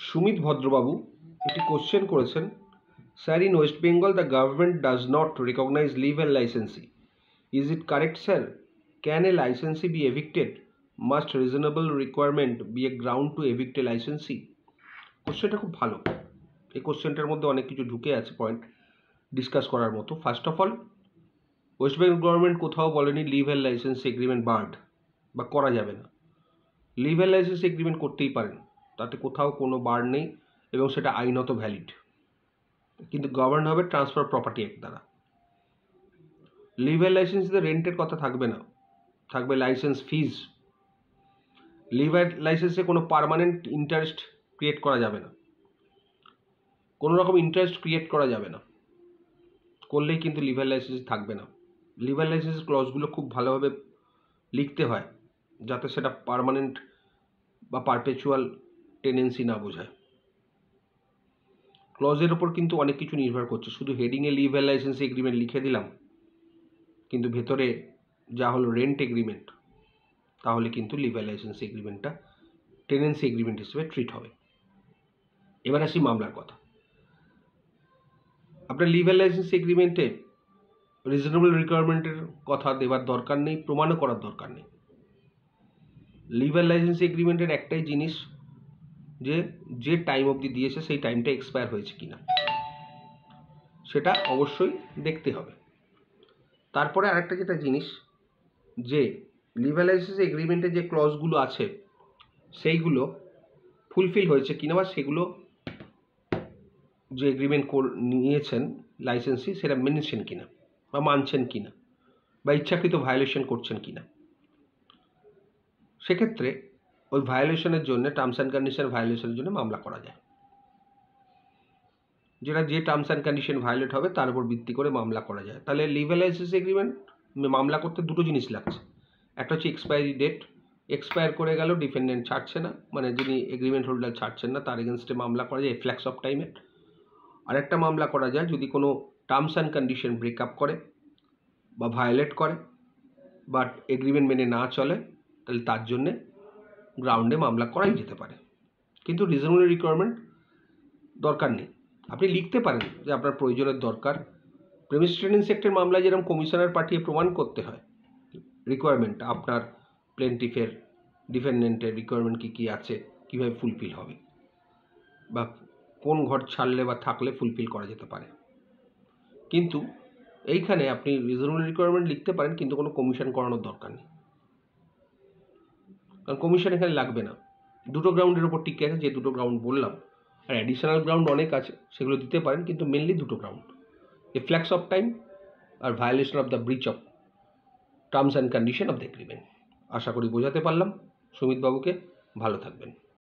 সুমিত ভদ্রবাবু একটি কোশ্চেন করেছেন, sir, in West Bengal the government does not recognise leave a licensee, is it correct sir? Can a licensee be evicted? Must reasonable requirement be a ground to evict a licensee? কোশ্চেনটা খুব ভালো। এই কোশ্চেনটার মধ্যে অনেক কিছু ঢুকে আছে, পয়েন্ট ডিসকাস করার মতো। First of all, West Bengal government কোথাও বলেনি লিভ এ লাইসেন্স এগ্রিমেন্ট বার্ড বা করা যাবে না। লিভ এ লাইসেন্স এগ্রিমেন্ট করতেই পারেন, তাতে কোথাও কোনো বার নেই এবং সেটা আইনত ভ্যালিড, কিন্তু গভর্ন হবে ট্রান্সফার প্রপার্টি অ্যাক্ট দ্বারা। লিভ এ লাইসেন্সে রেন্টের কথা থাকবে না, থাকবে লাইসেন্স ফিজ। লিভ এ লাইসেন্সে কোনো পার্মানেন্ট ইন্টারেস্ট ক্রিয়েট করা যাবে না, কোনো রকম ইন্টারেস্ট ক্রিয়েট করা যাবে না, করলেই কিন্তু লিভ এ লাইসেন্স থাকবে না। লিভ এ লাইসেন্স ক্লজগুলো খুব ভালোভাবে লিখতে হয়, যাতে সেটা পার্মানেন্ট বা পারপেচুয়াল টেনেন্সি না বোঝায়। ক্লজের ওপর কিন্তু অনেক কিছু নির্ভর করছে। শুধু হেডিংয়ে লিভ এ লাইসেন্স এগ্রিমেন্ট লিখে দিলাম, কিন্তু ভেতরে যা হলো রেন্ট এগ্রিমেন্ট, তাহলে কিন্তু লিভ এ লাইসেন্স এগ্রিমেন্টটা টেনেন্সি এগ্রিমেন্ট হিসেবে ট্রিট হবে। এবার আসি মামলার কথা। আপনার লিভ এ লাইসেন্স এগ্রিমেন্টে রিজনেবল রিকোয়ারমেন্টের কথা দেওয়ার দরকার নেই, প্রমাণও করার দরকার নেই। লিভ এ লাইসেন্স এগ্রিমেন্টের একটাই জিনিস, যে টাইম অবধি দিয়েছে সেই টাইমটা এক্সপায়ার হয়েছে কিনা সেটা অবশ্যই দেখতে হবে। তারপরে আরেকটা যেটা জিনিস, যে লিভ এ লাইসেন্স এগ্রিমেন্টে যে ক্লজগুলো আছে সেইগুলো ফুলফিল হয়েছে কিনা, বা সেগুলো যে এগ্রিমেন্ট নিয়েছেন লাইসেন্সি সেটা মেনেছেন কিনা বা মানছেন কিনা, বা ইচ্ছাকৃত ভায়োলেশন করছেন কিনা। সেক্ষেত্রে ওই ভায়োলেশনের জন্য, টার্মস অ্যান্ড কন্ডিশন ভায়োলেশনের জন্য মামলা করা যায়। যেটা যে টার্মস অ্যান্ড কন্ডিশন ভায়োলেট হবে তার উপর ভিত্তি করে মামলা করা যায়। তাহলে লিভ এ লাইসেন্স এগ্রিমেন্ট মামলা করতে দুটো জিনিস লাগছে। একটা হচ্ছে এক্সপায়ারি ডেট, এক্সপায়ার করে গেল, ডিফেন্ডেন্ট ছাড়ছে না, মানে যিনি এগ্রিমেন্ট হোল্ডার ছাড়ছেন না, তার এগেনস্টে মামলা করা যায় এফ্ল্যাক্স অফ টাইমে। আর একটা মামলা করা যায় যদি কোনো টার্মস অ্যান্ড কন্ডিশন ব্রেকআপ করে বা ভায়োলেট করে বা এগ্রিমেন্ট মেনে না চলে, তাহলে তার জন্যে গ্রাউন্ডে মামলা করাই যেতে পারে। কিন্তু রিজনেবল রিকোয়ারমেন্ট দরকার নেই। আপনি লিখতে পারেন যে আপনার প্রয়োজনের দরকার। প্রেমিস টেনেন্সি অ্যাক্টের মামলায় যেরকম কমিশনার পাঠিয়ে প্রমাণ করতে হয় রিকোয়ারমেন্ট, আপনার প্লেন্টিফের ডিফেন্ডেন্টের রিকোয়ারমেন্ট কী কী আছে, কীভাবে ফুলফিল হবে, বা কোন ঘর ছাড়লে বা থাকলে ফুলফিল করা যেতে পারে। কিন্তু এইখানে আপনি রিজনেবল রিকোয়ারমেন্ট লিখতে পারেন, কিন্তু কোনো কমিশন করানোর দরকার নেই, কারণ কমিশন এখানে লাগবে না। দুটো গ্রাউন্ডের উপর টিকে আছে, যে দুটো গ্রাউন্ড বললাম, আর অ্যাডিশনাল গ্রাউন্ড অনেক আছে, সেগুলো দিতে পারেন, কিন্তু মেনলি দুটো গ্রাউন্ড, এফ্ল্যাক্স অফ টাইম আর violation of the breach of terms and condition of the agreement. আশা করি বোঝাতে পারলাম সুমিতবাবুকে। ভালো থাকবেন।